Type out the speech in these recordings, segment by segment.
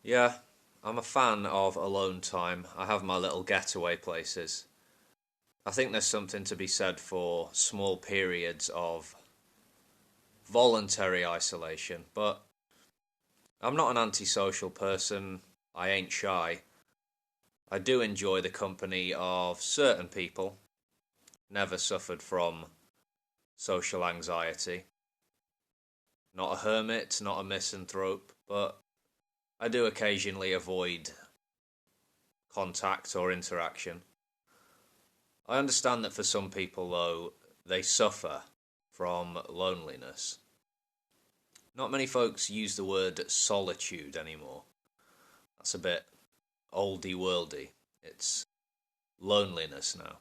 Yeah, I'm a fan of alone time. I have my little getaway places. I think there's something to be said for small periods of voluntary isolation, but I'm not an antisocial person. I ain't shy. I do enjoy the company of certain people. Never suffered from social anxiety. Not a hermit, not a misanthrope, but I do occasionally avoid contact or interaction. I understand that for some people, though, they suffer from loneliness. Not many folks use the word solitude anymore. That's a bit oldie worldy. It's loneliness now.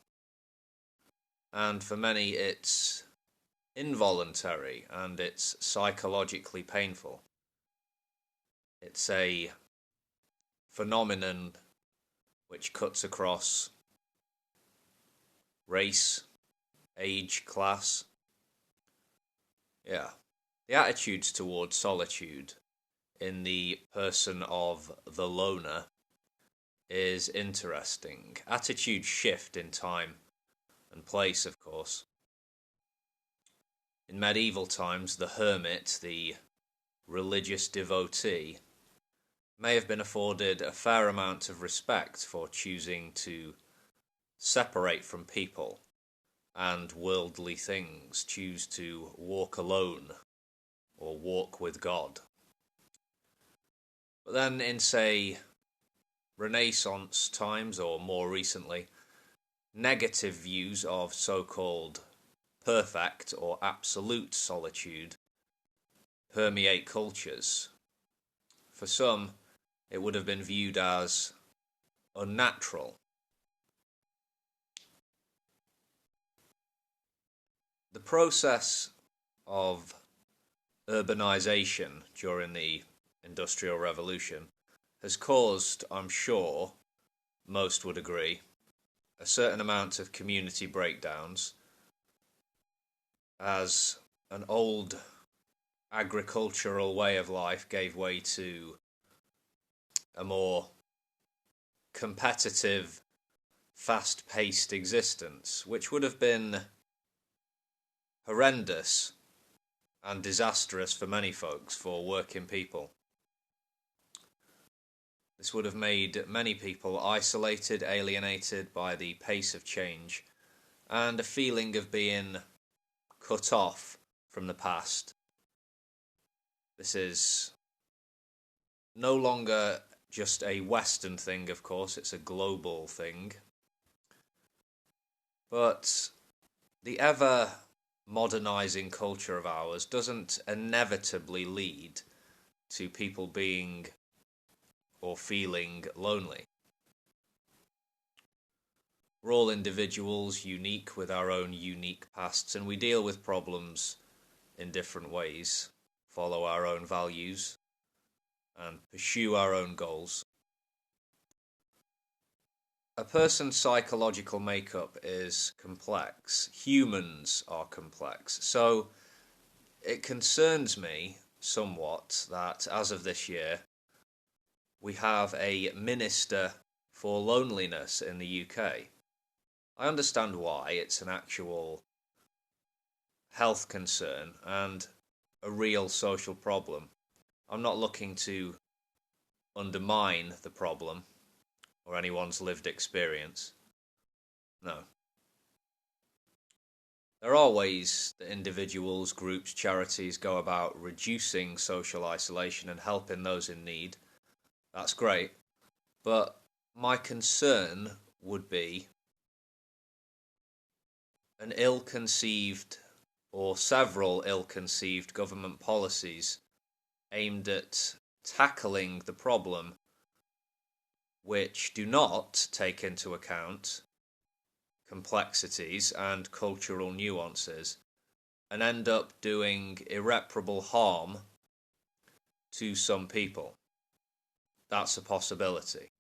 And for many, it's involuntary and it's psychologically painful. It's a phenomenon which cuts across race, age, class. Yeah. The attitudes towards solitude in the person of the loner is interesting. Attitudes shift in time and place, of course. In medieval times, the hermit, the religious devotee, may have been afforded a fair amount of respect for choosing to separate from people and worldly things, choose to walk alone or walk with God. But then in, say, Renaissance times or more recently, negative views of so-called perfect or absolute solitude permeate cultures. For some, it would have been viewed as unnatural. The process of urbanization during the Industrial Revolution has caused, I'm sure, most would agree, a certain amount of community breakdowns as an old agricultural way of life gave way to a more competitive, fast-paced existence, which would have been horrendous and disastrous for many folks, for working people. This would have made many people isolated, alienated by the pace of change, and a feeling of being cut off from the past. This is no longer just a Western thing, of course, it's a global thing. But the ever modernizing culture of ours doesn't inevitably lead to people being or feeling lonely. We're all individuals, unique with our own unique pasts, and we deal with problems in different ways, follow our own values, and pursue our own goals. A person's psychological makeup is complex. Humans are complex. So it concerns me somewhat that as of this year, we have a minister for loneliness in the UK. I understand why. It's an actual health concern and a real social problem. I'm not looking to undermine the problem or anyone's lived experience. No. There are ways that individuals, groups, charities go about reducing social isolation and helping those in need. That's great. But my concern would be an ill-conceived or several ill-conceived government policies aimed at tackling the problem which do not take into account complexities and cultural nuances and end up doing irreparable harm to some people. That's a possibility.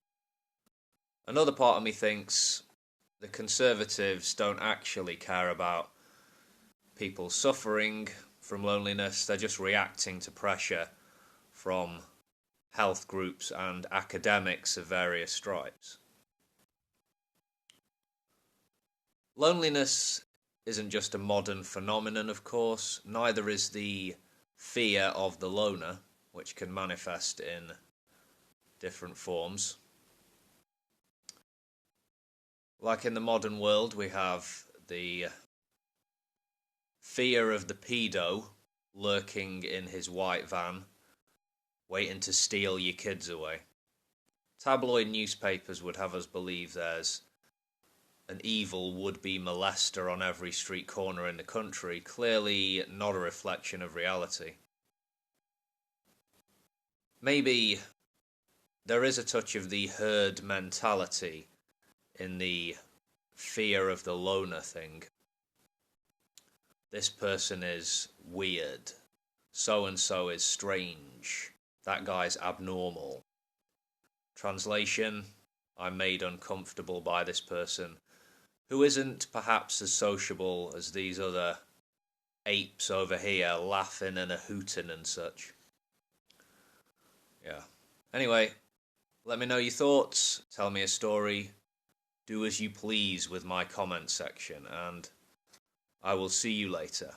Another part of me thinks the Conservatives don't actually care about people suffering from loneliness. They're just reacting to pressure from health groups and academics of various stripes. Loneliness isn't just a modern phenomenon, of course, neither is the fear of the loner, which can manifest in different forms. Like in the modern world, we have the fear of the pedo lurking in his white van, waiting to steal your kids away. Tabloid newspapers would have us believe there's an evil would-be molester on every street corner in the country, clearly not a reflection of reality. Maybe there is a touch of the herd mentality in the fear of the loner thing. This person is weird. So-and-so is strange. That guy's abnormal. Translation, I'm made uncomfortable by this person, who isn't perhaps as sociable as these other apes over here, laughing and a hooting and such. Yeah. Anyway, let me know your thoughts, tell me a story, do as you please with my comment section, and I will see you later.